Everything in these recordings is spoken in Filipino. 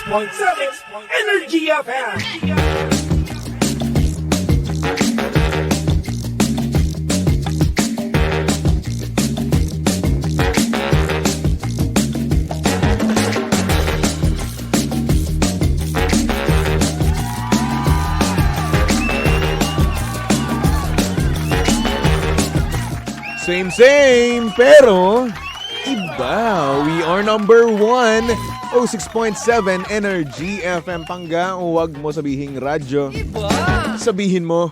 Energy FM. Same, pero iba. We are number 1, 06.7 Energy FM. Pangga, huwag mo sabihing radyo. Iba. Sabihin mo.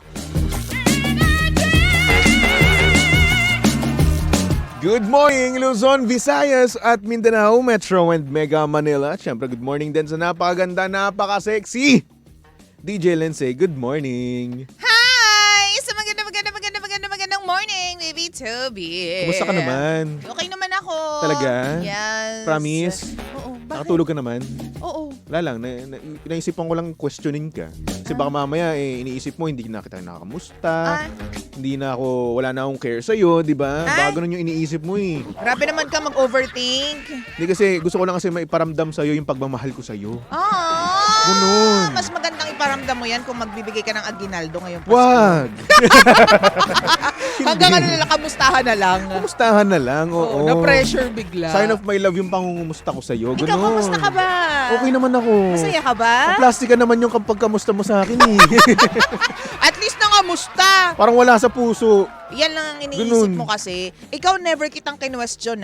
Good morning, Luzon, Visayas at Mindanao, Metro and Mega Manila. Siyempre, good morning din sa napakaganda, napaka-sexy DJ Lindsay. Good morning. Hi! Sa magandang morning, baby Toby. Kumusta ka naman? Okay naman ako. Talaga? Yes. Promise? Oo. Bakit? Nakatulog ka naman? Oo. Wala lang, naisipan ko lang questionin ka. Kasi baka mamaya iniisip mo, hindi na kita nakamusta. Hindi na ako, wala na akong care sa'yo, di ba? Baka ganun yung iniisip mo eh. Grabe naman ka mag-overthink. Hindi kasi, gusto ko lang kasi maiparamdam sa'yo yung pagmamahal ko sa'yo. Ganun. Mas magandang iparamdam mo yan kung magbibigay ka ng aginaldo ngayon Pasko. Wag! Hanggang ano na lang, kamustahan na lang. Kumustahan na lang, oo. Na-pressure bigla. Sign of my love yung pangungumusta ko sa'yo. Ganun. Ikaw, kamusta ka ba? Okay naman ako. Masaya ka ba? Plastika naman yung kapag kamusta mo sa akin eh. At least na kamusta. Parang wala sa puso. Yan lang ang iniisip Ganun. mo kasi. Ikaw never kitang kinwestiyon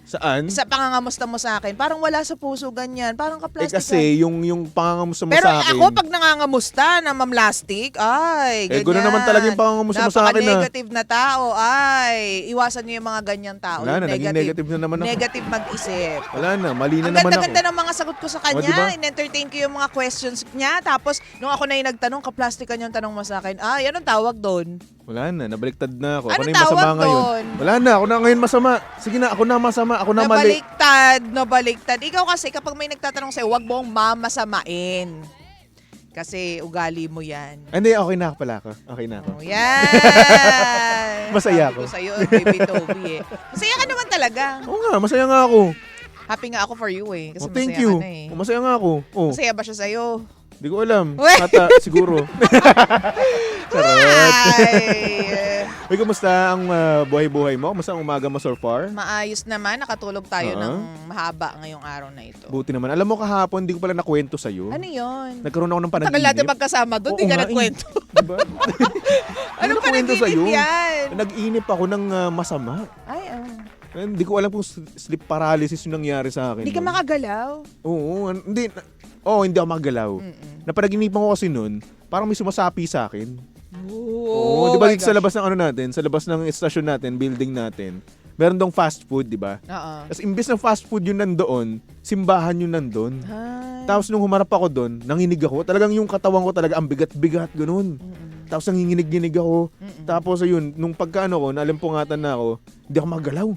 Saan? sa pangangamusta mo sa akin. Parang wala sa puso ganyan. Parang ka-plastic. Kasi yung pangangamusta mo Pero sa akin. ako pag nangangamusta na mamlastic, ay, ganyan. Gano'n naman talaga yung pangangamusta mo sa akin. Napaka-negative na tao, ay. Iwasan niyo yung mga ganyang tao. Wala na, Yung naging negative na naman ako. Negative mag-isip. Wala na, mali na Ang naman ako. ganda-ganda ng mga sagot ko sa kanya. diba? In-entertain ko yung mga questions niya. Tapos, nung ako na yung nagtanong, ka-plastikan yung tanong mo sa akin. Ay, anong tawag doon? Wala na, nabaliktad na ako. Ano Ano yung masama tawag ngayon? doon? Wala na, ako na ngayon masama. Sige na, ako na masama, ako na mali. Nabaliktad. Ikaw kasi kapag may nagtatanong sa'yo, huwag mong mamasamain. Kasi ugali mo yan. Hindi, okay na pala ako. Okay na ako. Oh, yan. Masaya Sabi ako. ko sa'yo, baby Toby eh. Masaya ka naman talaga. Oo nga, masaya nga ako. Happy nga ako for you eh. Kasi Thank masaya you. ka na eh. Masaya nga ako. Masaya ba siya sa'yo? Hindi ko alam. Uy! Ata, siguro. Charot. Ay, Uy, kumusta ang buhay-buhay mo? Kumusta ang umaga mo so far? maayos naman. Nakatulog tayo Oo. ng mahaba ngayong araw na ito. Buti naman. Alam mo kahapon, hindi ko pala nakwento sa'yo. Ano yun? Nagkaroon ako ng Tagal panaginip. natin magkasama doon, di Oo ka nga, nagkwento. Diba? Ano pa nakwento naginip yan? Nag-inip ako ng masama. Ay, Hindi ko alam kung sleep paralysis yung nangyari sa akin. Hindi ka nun. makagalaw. Oo, hindi. Hindi ako magalaw. Napanaginipan ko kasi nun, parang may sumasapi sa akin. Oh, di ba my dito sa gosh. labas ng ano natin, sa labas ng estasyon natin, building natin, meron dong fast food, di ba? Oo. Tapos imbes ng fast food yung nandoon, simbahan yung nandoon. Ay. Tapos nung humarap ako doon, nanginig ako. Talagang yung katawan ko talaga ang bigat-bigat, ganun. Tapos nanginginig-ginig ako. Tapos ayun, nung pagkaano ko, nalimpungatan na ako, hindi ako magalaw.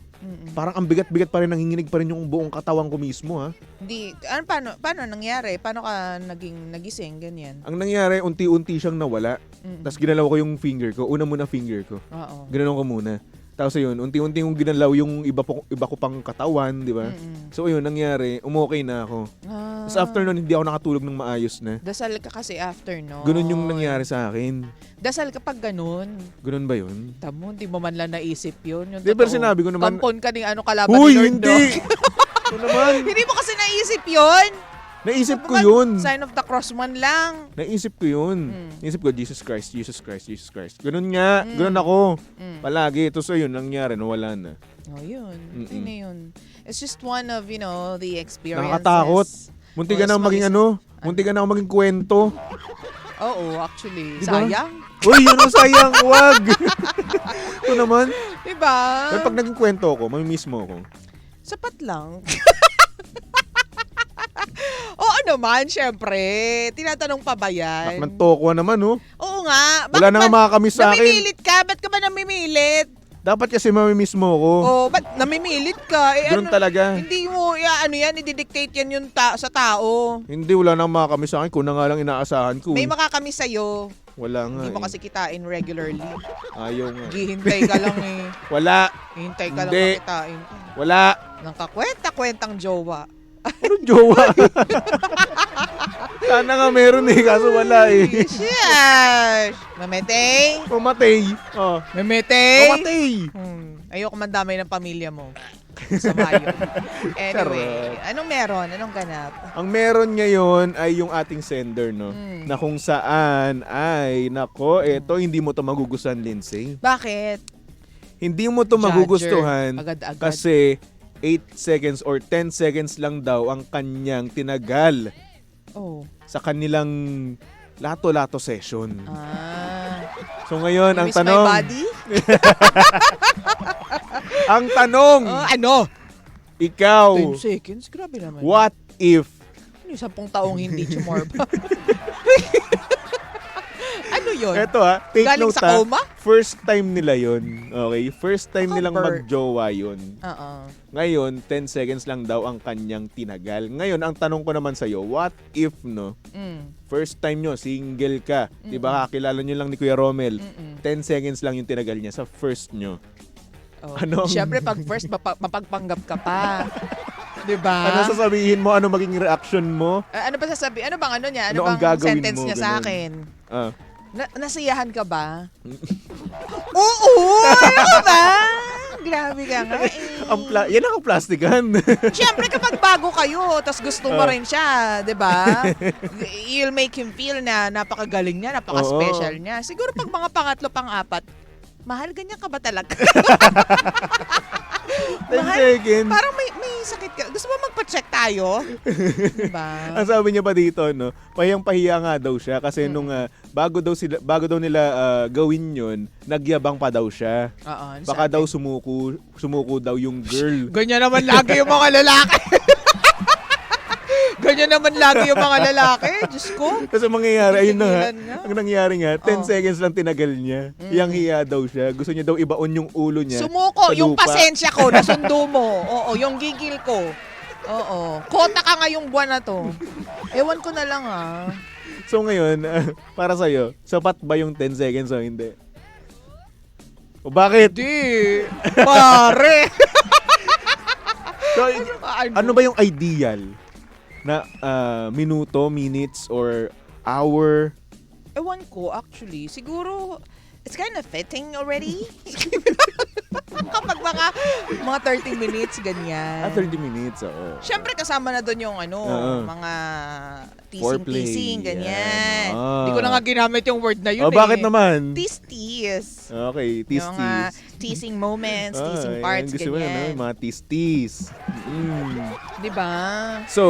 Parang ang bigat-bigat pa rin, nanginginig pa rin yung buong katawan ko mismo, ha. Hindi, paano nangyari? Paano ka nagising, ganyan? Ang nangyari, unti-unti siyang nawala. Tapos ginalaw ko yung finger ko. Una muna finger ko. Oo. Ginalaw ko muna. Tapos ayun, unti-unti yung ginalaw yung iba ko pang katawan, di ba? So ayun, nangyari, umokay na ako. Tapos after nun, hindi ako nakatulog ng maayos na. Dasal ka kasi after, no? Ganun yung nangyari sa akin. Dasal ka pag ganun. Ganun ba yun? Tamo, hindi mo man lang naisip yun. Yung Di, pero totoo. sinabi ko naman- Kampon ka ni kalaban Uy, ni Lord, hindi! no? Ano naman? Hindi mo kasi naisip yun. Naisip ko yun. Sign of the cross man lang. Naisip ko yun. Naisip ko, Jesus Christ, Jesus Christ, Jesus Christ. Ganun nga. Ganun ako. Palagi. Tapos ayun, nangyari, nawala na. Oh, yun. Yun na yun. It's just one of, the experiences. Nakakatakot. Munti ka na maging munti ka na maging kwento. Oo, actually. Diba? Sayang. Uy, yun ang sayang. Wag. Ito naman. Diba? Pero pag naging kwento ko, mamimiss mo ako. Sapat lang. Oo naman, syempre. Tinatanong pa ba yan? Nagtokwa naman, oh. Oo nga. Wala na nga makakamiss sa akin. Namimilit ka? Ba't ka ba namimilit? Dapat kasi mamimiss mo ako. Oh, ba't namimilit ka? Ganun talaga. Hindi mo, yan, i-dictate yan yung sa tao. Hindi, wala nang makakamiss sa akin. Kung na nga lang inaasahan ko. May eh. makakamiss sa'yo. Wala nga. Hindi mo kasi kitain regularly. Ayaw nga. Gihintay ka lang eh. Wala. Hintay ka lang Hindi. makitain. Wala. Nang kakwenta-kwentang jowa. Ano jowa? Sana nga meron eh, kaso wala eh. Sheesh! Mametay? Mamatay. Oh. Mametay? Mamatay. Ayoko mandamay ng pamilya mo. Sa Mayo. Anyway, anong meron? Anong ganap? Ang meron ngayon ay yung ating sender, no? Mm. Na kung saan ay, nako, eto, hindi mo to magugustuhan, Lindsay. Bakit? Hindi mo to Judger. magugustuhan Agad-agad. kasi 8 seconds or 10 seconds lang daw ang kanyang tinagal Oh. sa kanilang lato-lato session. Ah. So ngayon, You ang miss my tanong, body? ang tanong, Ano? ikaw, 10 seconds? Grabe naman. what if Yung 10 taong hindi chumorba? Ano yun? eto take Galing note sa coma? first time nila yon. Okay? First time nilang Cover. magjowa yun. Oo. Ngayon, 10 seconds lang daw ang kanyang tinagal. Ngayon, ang tanong ko naman sa'yo, what if, no, first time nyo, single ka, di ba, kakilala nyo lang ni Kuya Romel, 10 seconds lang yung tinagal niya sa first nyo. Oh. Ano ang- Siyempre, pag first, mapagpanggap ka pa. Diba? Ano sasabihin mo? Ano maging reaction mo? Ano ba sasabi? Ano bang ano niya? Ano, Ano ang bang gagawin sentence mo? niya sa Ganun. akin? Ah. Nasiyahan ka ba? Oo! Ano ba? Grabe ka nga eh. Yan ang plastikan. Siyempre kapag bago kayo, tas gusto mo Ah. rin siya, di ba? You'll make him feel na napakagaling niya, napaka-special niya. Siguro pag mga pangatlo, pang-apat, mahal, ganyan ka ba talaga? 10 seconds. Parang may sakit ka. Gusto mo magpa-check tayo? Diba? Ang sabi niya pa dito, no, pahiyang-pahiya nga daw siya kasi nung bago daw nila gawin yun, nagyabang pa daw siya. Oo, ano Baka sabi? daw sumuko daw yung girl. Ganyan naman lagi yung mga lalaki. Ganyan naman lagi yung mga lalaki. Diyos ko. Kasi mangyayari, ayun na nga, Tigilan nga. ang nangyari nga, 10 Oh. seconds lang tinagal niya. Iyang hiya daw siya. Gusto niya daw ibaon yung ulo niya. Sumuko, sa yung lupa. pasensya ko, nasundo mo. Oo, yung gigil ko. Oo. Kota ka ngayong buwan na to. Ewan ko na lang So ngayon, para sa'yo, sapat ba yung 10 seconds o hindi? O bakit? Di. Pare. So, ano ba yung ideal na minuto, minutes, or hour? Ewan ko, actually. Siguro, it's kind of fitting already. Kapag mga 30 minutes, ganyan. 30 minutes, oo. Siyempre, kasama na doon yung mga Foreplay, teasing-teasing, yan. ganyan. Ah. Hindi ko na nga ginamit yung word na yun Bakit naman? Tease-tease. Okay, Yung tease-tease. teasing moments, teasing yan, parts, gusto mo yan, ganyan. mga tease-tease. Diba? So,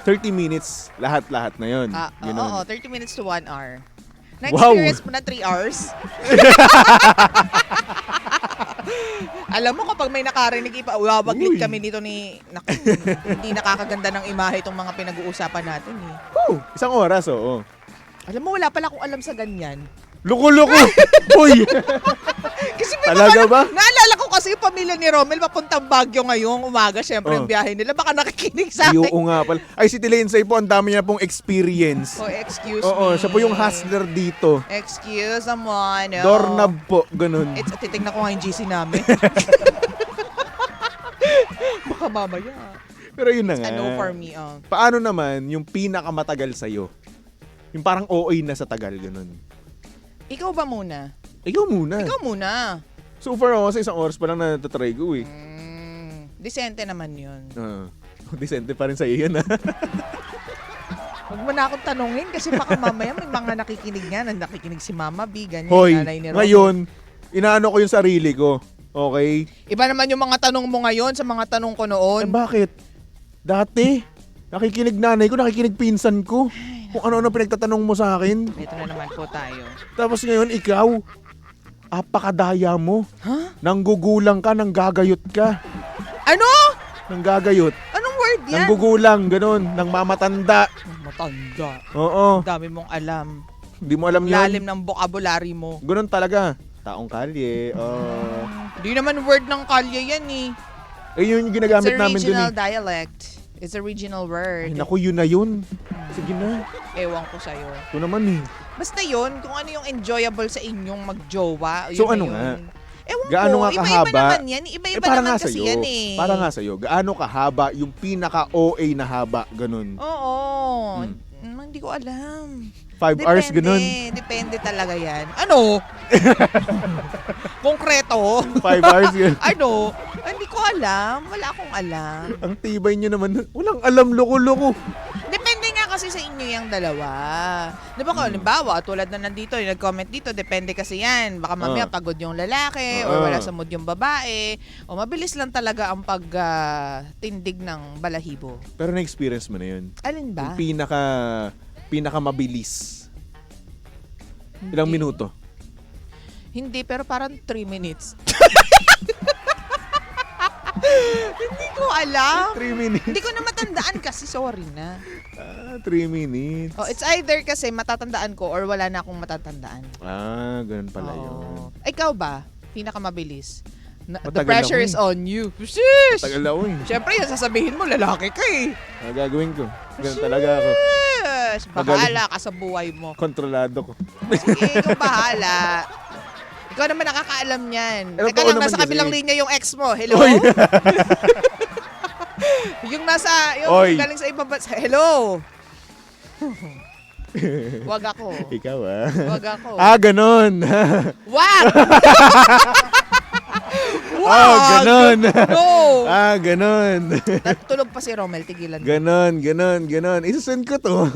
30 minutes, lahat-lahat na yun. Ganun. Oo, 30 minutes to 1 hour. Wow. Na-experience mo na 3 hours? Alam mo, kapag may nakarinig, iwawaglit Uy. kami dito ni... Naku, hindi nakakaganda ng imahe itong mga pinag-uusapan natin eh. Woo! Isang oras, oo. Alam mo, wala pala akong alam sa ganyan. Luko-luko! Uy! Kasi Talaga ba? Naalala ko kasi yung pamilya ni Romel papuntang Baguio ngayong umaga. Siyempre, yung biyahe nila. Baka nakikinig sa akin. Oo nga pala. Ay, si Tilensay po, ang dami niya pong experience. Oh, excuse Oo, me. siya po yung hustler dito. Excuse someone. No. Doorknob po, ganun. Titignan ko nga yung GC namin. Baka mamaya. Pero yun na It's nga. a no for me. Paano naman yung pinakamatagal sa'yo? Yung parang OA na sa tagal, ganun. Ikaw ba muna? Ikaw muna. Ikaw muna. So far ako sa isang oras pa lang na natatry ko eh. Decente naman yun. Decente pa rin sa'yo yan ah. Huwag mo na akong tanungin kasi baka mamaya may mga nakikinig nga. Nakikinig si Mama B, ganyan. Hoy, nanay ni Romel. ngayon, inaano ko yung sarili ko. Okay? Iba naman yung mga tanong mo ngayon sa mga tanong ko Eh noon. bakit? Dati, nakikinig nanay ko, nakikinig pinsan ko. Kung ano-ano pinagtatanong mo sa akin. Ito na naman po tayo. Tapos ngayon, ikaw, apakadaya mo. Ha? Nanggugulang ka, nanggagayot ka. Ano? Nanggagayot. Anong word yan? Nanggugulang, ganun. Nang mamatanda. Matanda. Oo. Ang dami mong alam. Hindi mo alam yun. Lalim ng vocabulary mo. Ganun talaga. Taong kalye. Hindi naman word ng kalye yan eh. Eh yun yung ginagamit namin dun regional eh. dialect. It's a regional word. Ay, naku, yun na yun. Sige na. Ewan ko sa'yo. Ito naman eh. Basta yun, kung ano yung enjoyable sa inyong magjowa. So yun na ano yun. nga? Ewan Gaano ko, nga iba-iba kahaba? naman yan. Iba-iba para naman nga kasi sa'yo. yan eh. Para nga sa'yo, gaano kahaba yung pinaka-OA na haba, ganun. Oo. Hmm. Hindi ko alam. 5 hours, ganun. Depende talaga yan. Ano? Konkreto? 5 hours, ganun. Ano? Hindi ko alam. Wala akong alam. Ang tibay nyo naman. Walang alam, loko-loko. Depende nga kasi sa inyo yung dalawa. Di ba kung halimbawa, tulad na nandito, yung nag-comment dito, depende kasi yan. Baka mamaya pagod yung lalaki or wala sa mood yung babae. O mabilis lang talaga ang pagtindig ng balahibo. Pero na-experience mo na yun. Alin ba? Yung pinaka mabilis. Ilang minuto? Hindi, pero parang 3 minutes. Hindi ko alam. 3 minutes. Hindi ko na matandaan kasi, sorry na. 3 minutes. Oh, it's either kasi matatandaan ko or wala na akong matatandaan. Ganun pala yun. Ikaw ba? Pinakamabilis. The Matagal pressure ako is on you. Sheesh! Tagal ako eh. Siyempre, yan sasabihin mo, lalaki ka eh. Gagawin ko. Ganun talaga ako. Sheesh! Bahala ka sa buhay mo. Kontrolado ko. Sige, ikaw bahala. Ikaw naman nakakaalam niyan. Pero Teka totoo lang, naman nasa kasi. kabilang linya yung ex mo. Hello? Oy! Yung nasa, Oy. galing sa ibang bansa. Hello? Wag ako. Ikaw Wag ako. Ganun. Wag! Ganun. No! Ganun. Tulog pa si Romel, tigilan mo. Ganon. Isasend ko to.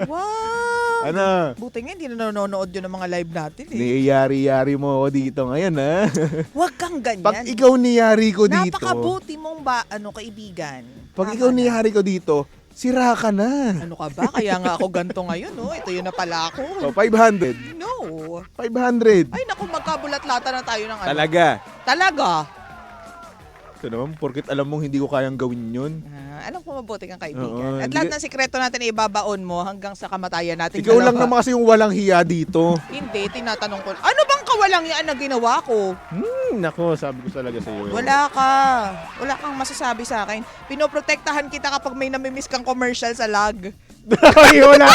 Wow! Ano? Buti nga, hindi na nanonood yun ng mga live natin eh. Niyayari-yari mo ako dito ngayon, ha? Huwag kang ganyan. Pag ikaw niyari ko dito. Napakabuti mong kaibigan. Pag ikaw niyari ko dito, sira ka na. Ano ka ba? Kaya nga ako ganto ngayon, no? Ito yun na pala ako. 500. No. 500. Ay, naku, magkabulat-lata na tayo ng ano. Talaga. Talaga? Ito naman, porkit alam mong hindi ko kayang gawin yun. Alam ko mabuti kang kaibigan. Oo, At hindi lahat ka- ng sikreto natin ibabaon mo hanggang sa kamatayan natin. Ikaw lang naman kasi yung walang hiya dito. Hindi, tinatanong ko. Ano bang kawalang yan na ginawa ko? Nako, sabi ko talaga sa iyo. Wala ka. Wala kang masasabi sa akin. Pinoprotektahan kita kapag may namimiss kang commercial sa lag. Ay, wala.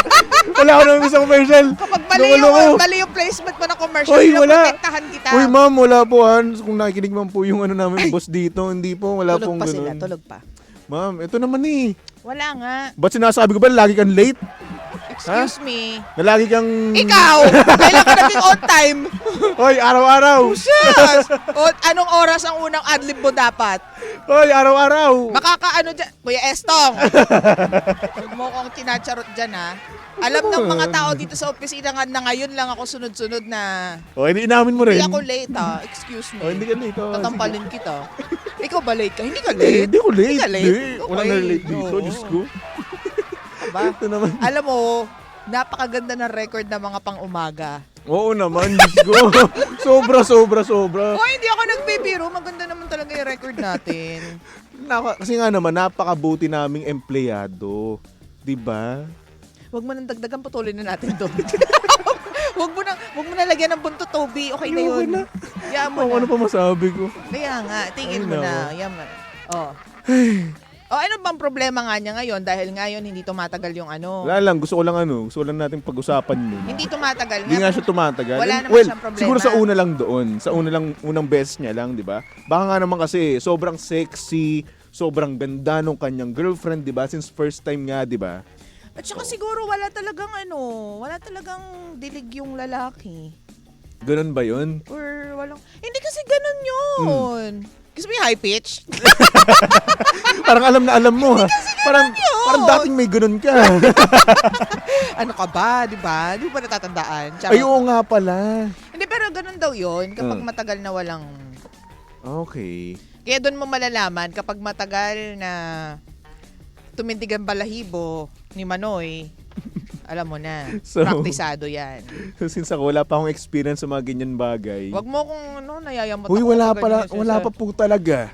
Wala ako naman sa commercial. Kapag mali yung placement mo na commercial, Oy, wala. pinoprotektahan kita. Uy, ma'am, wala po. Kung nakikinig man po yung ano namin, boss dito, hindi po, wala tulog pong pa ganun. sila, tulog pa. Ma'am, ito naman eh. Wala nga. Ba't sinasabi ko ba, lagi kang late? Excuse me. Na lagi kang... Ikaw! Kailan ka naging on time? Hoy, araw-araw! Shush! Anong oras ang unang adlib mo dapat? Hoy, araw-araw! Makakaano dyan? Kuya Estong! Huwag mo kong tinacharot dyan ha. Alam ng mga tao dito sa opisina nga na ngayon lang ako sunod-sunod na O, hindi inamin mo rin. hindi ako late ha. Excuse me. O, hindi ka late. O, Tatampalin kita. Ikaw ba late ka? Hindi ka sige. late. Hindi ko late. Hindi ka late? Hindi. Wala na late dito, Oo. Diyos ko. Aba, Ito naman. alam mo, napakaganda ng record ng mga pang-umaga. Oo naman, Diyos ko. sobra. Oh, hindi ako nagbibiro. Maganda naman talaga yung record natin. Kasi nga naman, napakabuti naming empleyado. Diba? Huwag mo nang dagdagan, putulin na natin to. Huwag mo na lagyan ng buntot, Toby. Okay na yun. Hayaan mo na. Ano pa masabi ko? Kaya nga, tingin Ay, mo no. na. Yaman. Oh. Ano bang problema nga niya ngayon? Dahil ngayon hindi tumatagal yung ano. Wala lang, gusto ko lang natin pag-usapan yun. Hindi tumatagal. Hindi nga siya tumatagal. Wala And, naman siyang problema. Siguro sa una lang doon. Sa unang best niya lang, di ba? Baka nga naman kasi sobrang sexy, sobrang ganda nung kanyang girlfriend, di ba? Since first time nga, di ba? At saka siguro wala talagang dilig yung lalaki. Ganun ba yun? Or walang, hindi kasi ganun yun. Gusto mo yung high pitch? Parang alam na alam mo, ha? Parang dating may ganun ka. Ano ka ba, di ba? Di ba natatandaan? Charot. Ay, oo nga pala. Hindi, pero ganun daw yun kapag matagal na walang... Okay. Kaya doon mo malalaman kapag matagal na tumindig ang balahibo ni Manoy, alam mo na, So, praktisado yan. Since ako wala pa akong experience sa mga ganyan bagay. Wag mo kung nayayamot Uy, ako. wala pa po talaga.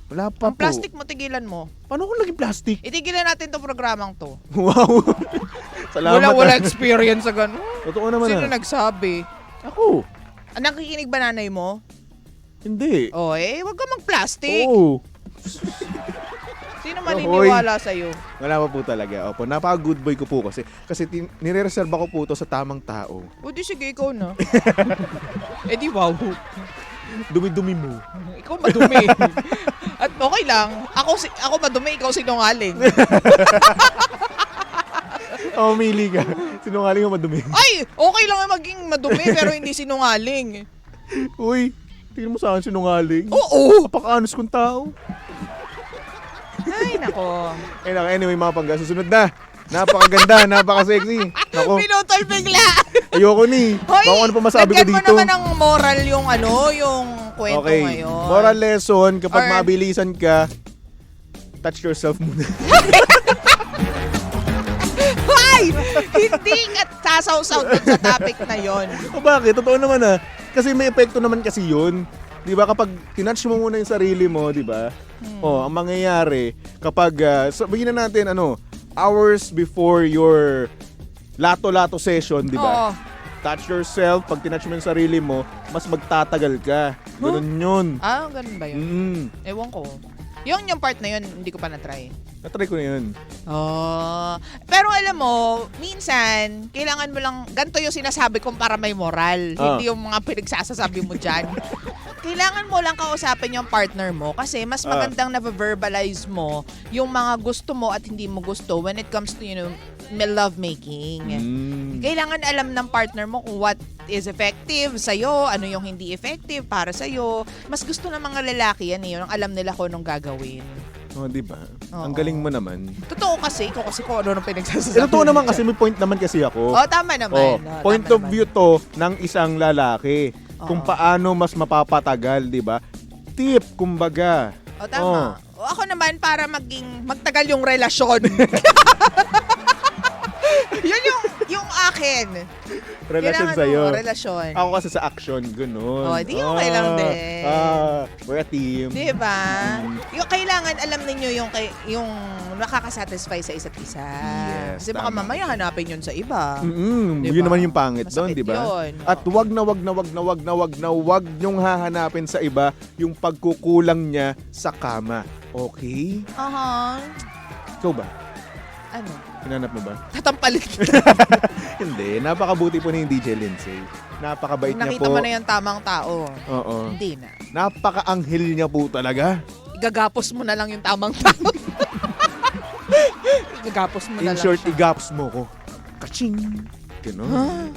Wala pa Ang po. plastic mo, tigilan mo. Paano kung naging plastic? Itigilan natin tong programang to. Wow. Salamat. Wala experience sa ganun. Totoo naman Sino na. nagsabi? Ako. Nakikinig ba nanay mo? Hindi. Wag ka mag-plastic. Oo. Sino maniniwala sa'yo? Wala pa po talaga. Opo, napaka-good boy ko po kasi. Kasi nire-reserve ko po to sa tamang tao. O di sige, ikaw na. Di wow. Dumi-dumi mo. Ikaw madumi. At okay lang. Ako madumi, ikaw sinungaling. Umili ka. Sinungaling o madumi? Ay, okay lang maging madumi pero hindi sinungaling. Uy, tingin mo sa akin sinungaling. Oo. Napaka-honest kong tao. Ay, nako. Anyway, mga pangga, susunod na. Napakaganda, napaka-sexy. Nako, Pinutol bigla. ayoko ni. Baka ano pa masabi ko lagyan dito. mo naman ng moral yung kwento Okay, ngayon. moral lesson, kapag Or- mabilisan ka, touch yourself muna. Ay! Hindi ka sasaw-saw dun sa topic na yon. O bakit? Totoo naman Kasi may epekto naman kasi yun. Di ba kapag tinouch mo muna yung sarili mo, di ba? Ang mangyayari kapag, sabihin na natin, hours before your lato-lato session, di ba? Oo. Touch yourself, pag tinouch mo yung sarili mo, mas magtatagal ka. Ganun yun. Ah, ganun ba yun? Ewan ko. Yung part na yun, hindi ko pa na-try. Natry ko na yun. Oh. Pero alam mo, minsan, kailangan mo lang, ganito yung sinasabi kong para may moral. Hindi yung mga pinagsasasabi mo dyan. Kailangan mo lang kausapin yung partner mo kasi mas magandang na-verbalize mo yung mga gusto mo at hindi mo gusto when it comes to, love making. Kailangan alam ng partner mo kung what is effective sa'yo, ano yung hindi effective para sa'yo. Mas gusto ng mga lalaki yan yung alam nila kung anong gagawin. Di ba? Oo. Ang galing mo naman. Totoo kasi, ikaw kasi kung ano nung pinagsasabi. Totoo naman kasi may point naman kasi ako. Tama naman. Point Tama of naman. view to ng isang lalaki. Kung Oo. paano mas mapapatagal, di ba? Tip, kumbaga. Tama. Ako naman, para magtagal yung relasyon. Yun yung akin. Relasyon Kailangan sa'yo. relasyon. Ako kasi sa action, ganun. Di okay lang din. We're a team. Diba? Yung kailangan alam ninyo yung nakakasatisfy sa isa't isa. Yes, Kasi baka tama. mamaya hanapin yun sa iba. Diba? Diba? Yun naman yung pangit doon, Masakit di ba? yun. At wag na nyong hahanapin sa iba yung pagkukulang niya sa kama. Okay? Aha. Ikaw ba? Ano? Hinanap mo ba? Tatampalin kita. Hindi. Napakabuti po ni DJ Lindsay. Napakabait niya Nakita po. mo na yung tamang tao. Oo. Hindi na. Napaka-anghel niya po talaga. Igagapos mo na lang yung tamang tao. Igagapos mo na In lang short, siya. igaps mo ko. Kaching! Ganun.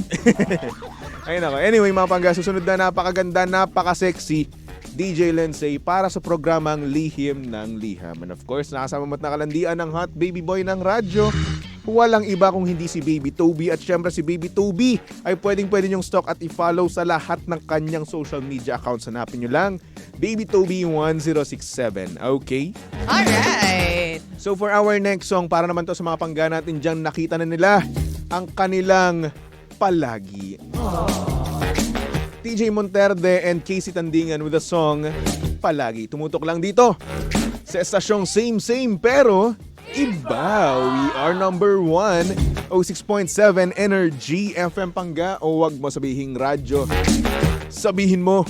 Ayun ako. Anyway, mga pangga, susunod na napakaganda, napaka-sexy DJ Lindsay para sa programang Lihim ng Liham. And of course, nakasama mo't nakalandian ng hot baby boy ng radyo. Walang iba kung hindi si Baby Toby. At syempre si Baby Toby ay pwedeng niyong stalk at i-follow sa lahat ng kanyang social media accounts. Hanapin nyo lang, Baby Toby 1067. Okay? Alright. So for our next song, para naman to sa mga pangga natin dyan, nakita na nila ang kanilang palagi. TJ Monterde and Casey Tandingan with the song Palagi. Tumutok lang dito sa estasyong same pero iba. We are number 1, 06.7 Energy FM Pangga. O wag mo sabihing radyo. Sabihin mo